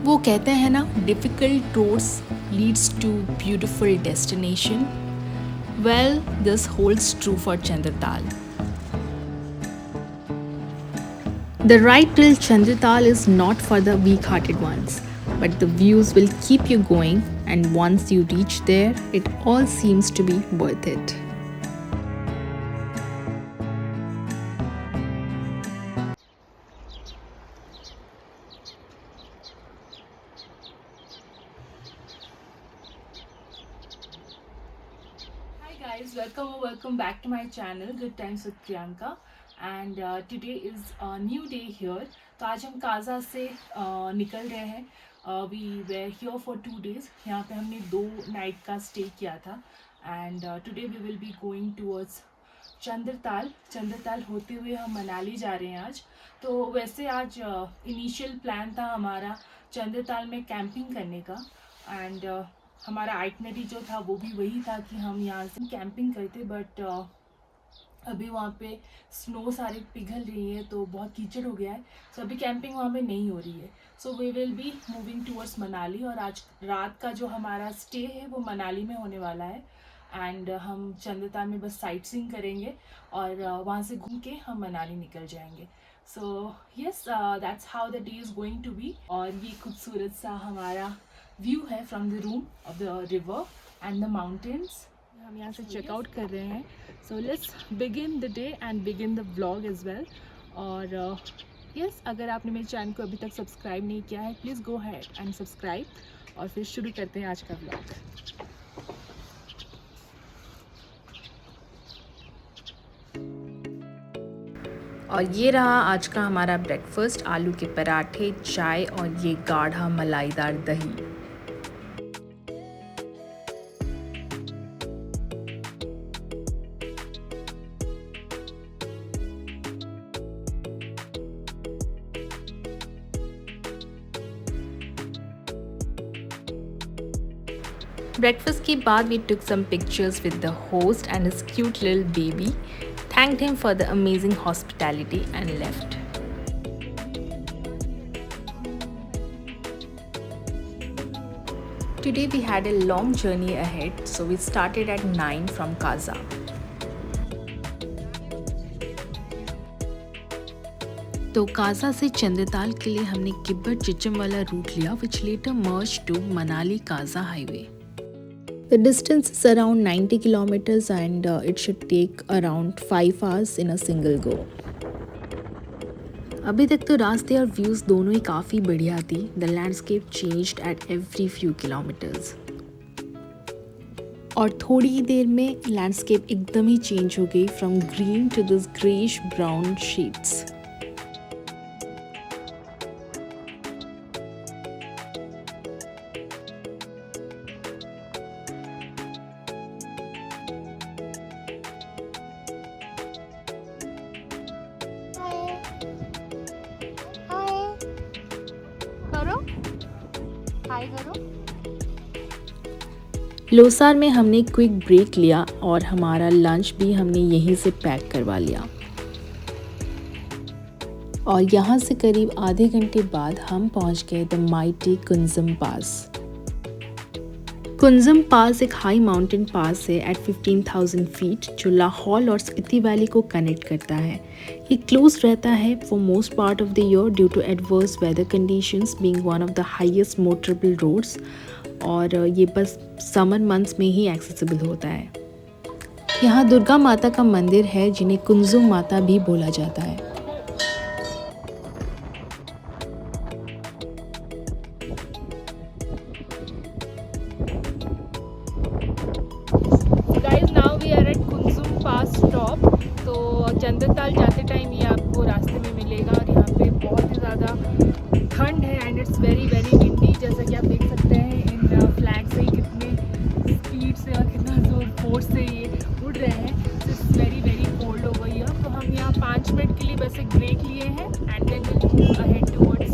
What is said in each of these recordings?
वो कहते हैं ना, difficult roads leads to beautiful destination. Well, this holds true for Chandratal. The ride till Chandratal is not for the weak-hearted ones, but the views will keep you going, and once you reach there, it all seems to be worth it. Hi guys, welcome back to my channel Good Times with Priyanka. And today is a new day here. तो आज हम काजा से निकल रहे हैं. We were here for 2 days. यहाँ पे हमने 2 नाइट का स्टे किया था. And today we will be going towards Chandratal होते हुए हम मनाली जा रहे हैं आज. तो वैसे आज इनिशियल प्लान था हमारा चंद्रताल में कैंपिंग करने का. एंड हमारा आइटनरी जो था वो भी वही था कि हम यहाँ से कैंपिंग करते. बट अभी वहाँ पे स्नो सारे पिघल रही है तो बहुत कीचड़ हो गया है. सो अभी कैंपिंग वहाँ पे नहीं हो रही है. So we will be moving towards Manali. और आज रात का जो हमारा स्टे है वो मनाली में होने वाला है. एंड हम चंद्रताल में बस साइट सीइंग करेंगे और वहाँ से घूम के हम मनाली निकल जाएंगे. So yes, that's how the day is going to be. और ये खूबसूरत सा हमारा व्यू है from the room of the river and the mountains. हम यहाँ से चेकआउट कर रहे हैं. So let's begin the day and begin the vlog as well. और यस, अगर आपने मेरे चैनल को अभी तक सब्सक्राइब नहीं किया है, please go ahead and subscribe. और फिर शुरू करते हैं आज का व्लॉग. और ये रहा आज का हमारा ब्रेकफास्ट. आलू के पराठे, चाय और ये गाढ़ा मलाईदार दही. Breakfast के बाद we took some pictures with the host and his cute little baby, thanked him for the amazing hospitality and left. Today we had a long journey ahead, so we started at 9 from Kaza. तो काजा से चंद्रताल के लिए हमने किब्बत चिचम वाला root लिया, which later merged to Manali Kaza highway. The distance is around 90 kilometers and it should take around 5 hours in a single go. अभी तक तो रास्ते और व्यूज़ दोनों ही काफ़ी बढ़िया थी. The landscape changed at every few kilometers. और थोड़ी ही देर में लैंडस्केप एकदम ही चेंज हो गई from green to this greyish brown shades. Losar में हमने क्विक ब्रेक लिया और हमारा लंच भी हमने यहीं से पैक करवा लिया. और यहाँ से करीब आधे घंटे बाद हम पहुँच गए द माइटी कुंजम पास. कुंजम पास एक हाई माउंटेन पास है एट 15,000 फीट जो लाहौल और स्पीति वैली को कनेक्ट करता है. ये क्लोज रहता है for most part of the year due to adverse weather conditions being one of the highest motorable roads. और ये बस समर मंथ्स में ही एक्सेसिबल होता है. यहाँ दुर्गा माता का मंदिर है जिन्हें कुंजुम माता भी बोला जाता है. Guys, now we are at Kunzum pass stop. तो चंद्रताल जाते टाइम ये आपको रास्ते में मिलेगा. और यहाँ पे बहुत ही ज़्यादा ठंड है and it's very very windy. जैसा कि आप देख सकते हैं इन फ्लैग से कितने स्पीड से और कितना जोर फोर्स से ये उड़ रहे हैं. It's very very cold over here. तो हम यहाँ 5 मिनट के लिए बस एक ब्रेक लिए हैं and then will move ahead towards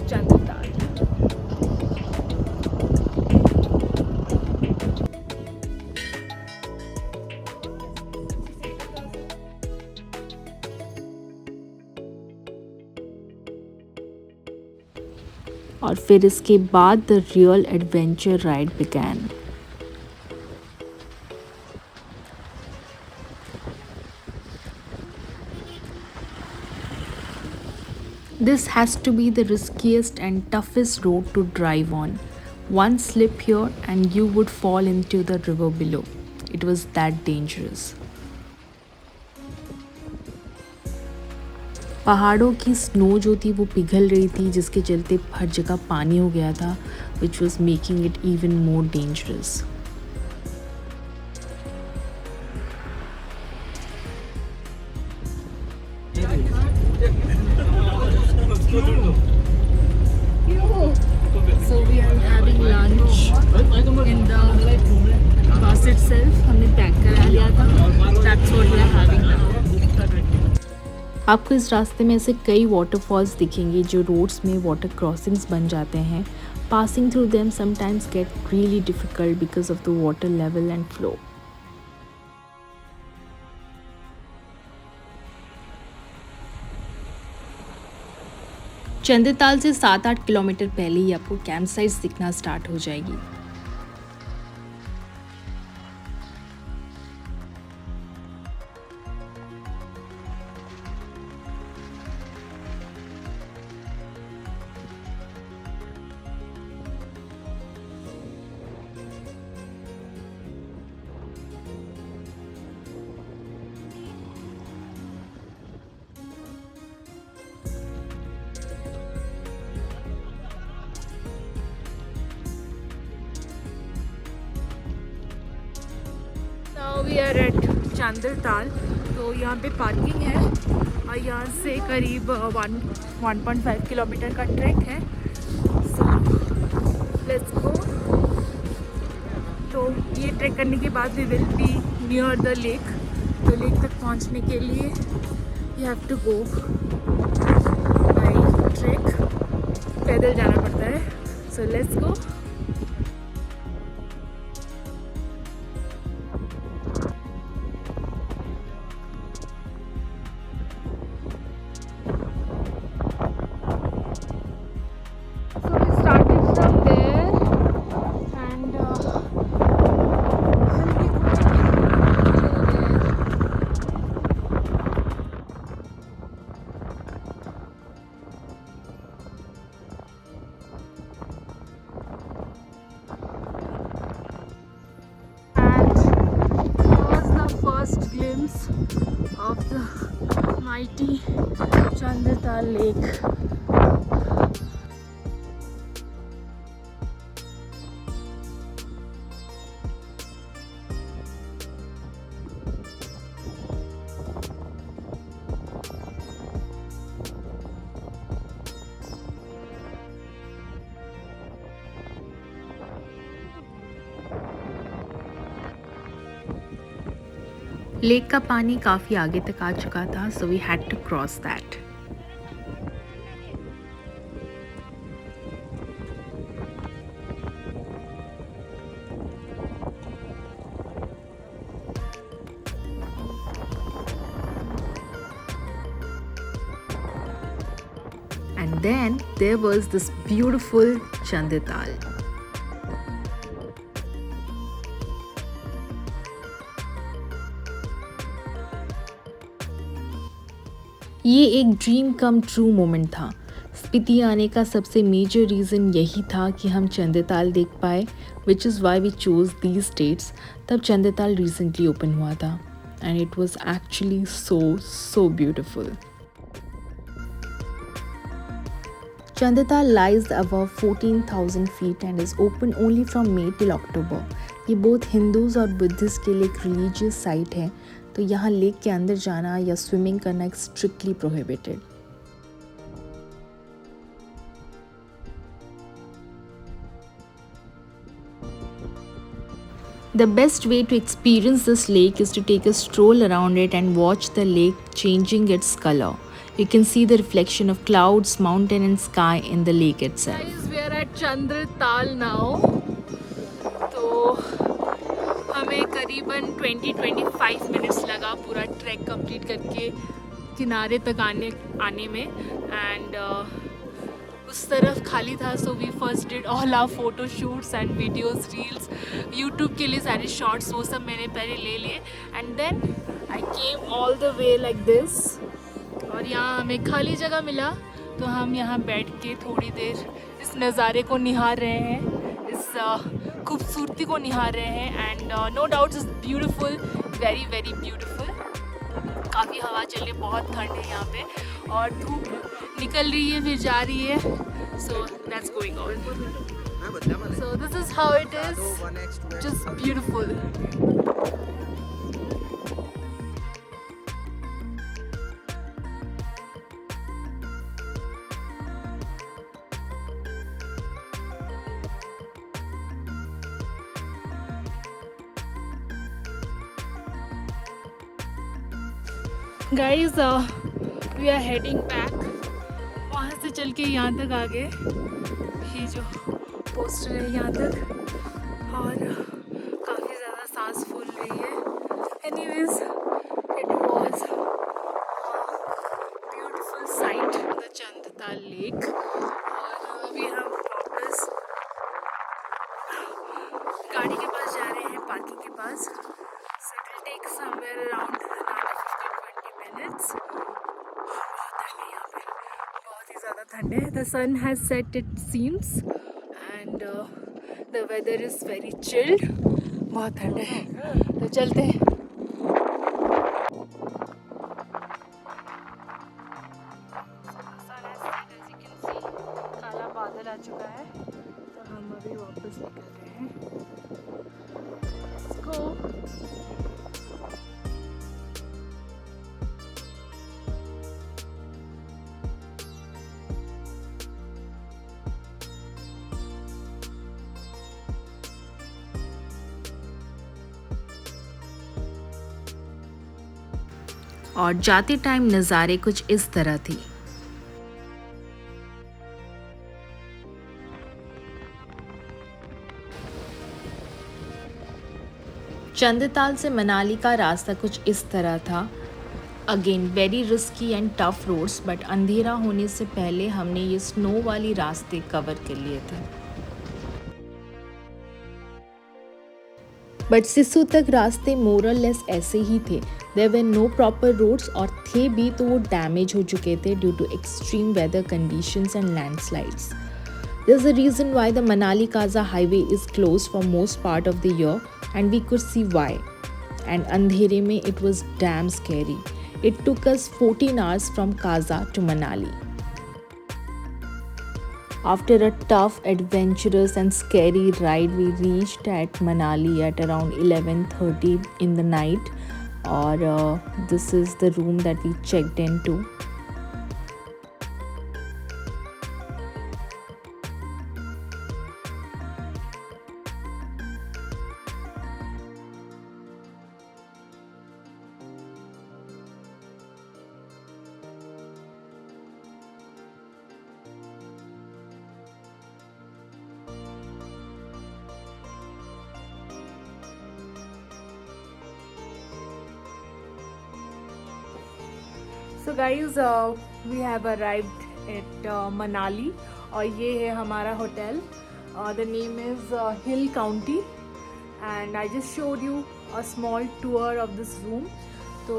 Chandratal. और फिर इसके बाद the real adventure ride began. This has to be the riskiest and toughest road to drive on. One slip here and you would fall into the river below. It was that dangerous. पहाड़ों की snow जो थी वो पिघल रही थी, जिसके चलते हर जगह पानी हो गया था, which was making it even more dangerous. So we are having lunch in the bus itself. हमने पैक करा लिया था. That's what we are having now. आपको इस रास्ते में ऐसे कई वाटरफॉल्स दिखेंगे जो रोड्स में वाटर क्रॉसिंग्स बन जाते हैं. Passing through them sometimes get really difficult because of the water level and flow. Chandratal से 7-8 किलोमीटर पहले ही आपको कैंप साइट्स दिखना स्टार्ट हो जाएगी. Now we are at Chandratal. तो यहाँ पे पार्किंग है और यहाँ से करीब 1.5 किलोमीटर का ट्रैक है. So let's go. तो ये ट्रैक करने के बाद we will be near the lake. तो लेक तक पहुँचने के लिए you have to go by track. पैदल जाना पड़ता है. So let's go. Glimpse of the mighty Chandratal Lake. Lake का पानी काफ़ी आगे तक आ चुका था, so we had to cross that. And then there was this beautiful Chandratal. ये एक ड्रीम कम ट्रू मोमेंट था. स्पीति आने का सबसे मेजर रीज़न यही था कि हम चंद्रताल देख पाए, which is why we chose these states. तब चंद्रताल रिसेंटली ओपन हुआ था and it was actually so beautiful. Chandratal lies above 14,000 feet and is open only from May till October. ये बोथ हिंदूज और बुद्धिस्ट के लिए एक रिलीजियस साइट है, तो यहाँ लेक के अंदर जाना या स्विमिंग करना strictly prohibited. The best way to experience this lake is to take a stroll around it and watch the lake changing its color. You can see the reflection of clouds, mountain and sky in the lake itself. Guys, we are at Chandratal now. तो हमें करीबन 20-25 minutes लगा पूरा track complete करके किनारे तक आने में. एंड उस तरफ खाली था. So we first did all our photo shoots and videos reels YouTube के लिए सारे शॉर्ट्स वो सब मैंने पहले ले लिए. And then I came all the way like this. और यहाँ हमें खाली जगह मिला तो हम यहाँ बैठ के थोड़ी देर इस नज़ारे को निहार रहे हैं, इस खूबसूरती को निहार रहे हैं. And no doubt is beautiful, very very beautiful. काफ़ी हवा चल रही है, बहुत ठंड है यहाँ पे और धूप निकल रही है फिर जा रही है. So that's going on. So this is how it is, just beautiful. Guys we are heading back. वहाँ से चल के यहाँ तक आ गए, ये जो पोस्टर है यहाँ तक, और काफ़ी ज़्यादा सांस फूल रही है. Anyways it was beautiful site, the Chandratal lake. और अभी हम वापस गाड़ी के पास जा रहे हैं, पार्किंग के पास. So it will take somewhere around 15-20 minutes. बहुत ठंड है यहाँ पे, बहुत ही ज़्यादा ठंड है. The sun has set it seems and the weather is very chilled. बहुत ठंड है, तो चलते हैं. काला बादल आ चुका है तो हम अभी वापस निकल रहे हैं. Let's go. और जाते टाइम नज़ारे कुछ इस तरह थी. चंदताल से मनाली का रास्ता कुछ इस तरह था. Again very risky and tough roads, but अंधेरा होने से पहले हमने ये स्नो वाली रास्ते कवर कर लिए थे. बट सिसु तक रास्ते मोरलेस ऐसे ही थे. There were no proper roads, और थे भी तो वो डैमेज हो चुके थे due to extreme weather conditions and landslides. There's a reason why the Manali-Kaza highway is closed for most part of the year, and we could see why. And andhere mein it was damn scary. It took us 14 hours from Kaza to Manali. After a tough, adventurous and scary ride, we reached at Manali at around 11:30 in the night. Or this is the room that we checked into. So guys, we have arrived at Manali और ये है हमारा hotel. The name is Hill County and I just showed you a small tour of this room. तो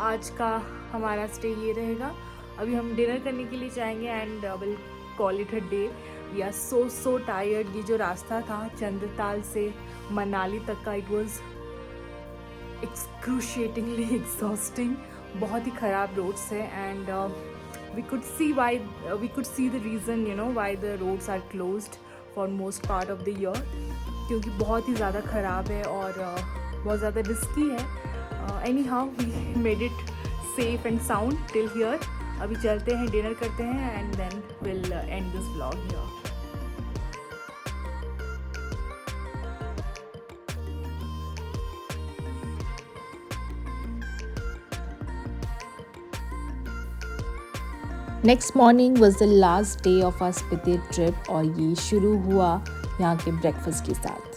आज का हमारा stay ये रहेगा. अभी हम डिनर करने के लिए जाएंगे and will call it a day. We are so tired. ये जो रास्ता था चंदताल से मनाली तक का, इट वॉज एक्सक्रूशिएटिंगली एग्जॉस्टिंग. बहुत ही ख़राब रोड्स है and we could see the reason why the roads are closed for most part of the year, क्योंकि बहुत ही ज़्यादा ख़राब है और बहुत ज़्यादा रिस्की है. Anyhow we made it safe and sound till here. अभी चलते हैं, डिनर करते हैं and then will end this vlog here. Next morning was the last day of our Spiti trip और ये शुरू हुआ यहाँ के ब्रेकफास्ट के साथ.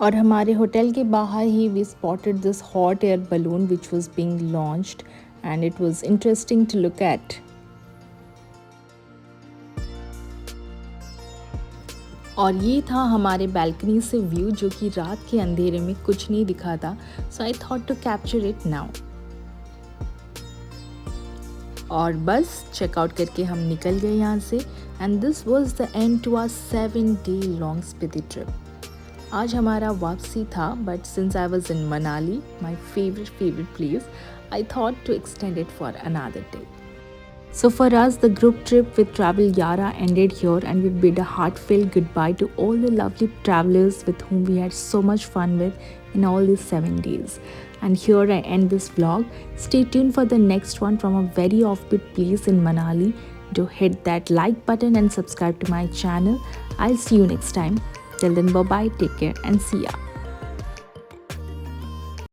और हमारे होटल के बाहर ही we spotted this hot air balloon which was being launched and it was interesting to look at. और ये था हमारे बालकनी से व्यू जो कि रात के अंधेरे में कुछ नहीं दिखा था. So I thought to capture it now. और बस चेकआउट करके हम निकल गए यहाँ से. And this was the end to our 7-day long Spiti trip. आज हमारा वापसी था, but since I was in Manali, my favourite place, I thought to extend it for another day. So for us, the group trip with Travel Yara ended here, and we bid a heartfelt goodbye to all the lovely travelers with whom we had so much fun with in all these 7 days. And here I end this vlog. Stay tuned for the next one from a very offbeat place in Manali. Do hit that like button and subscribe to my channel. I'll see you next time. Till then, bye bye, take care, and see ya.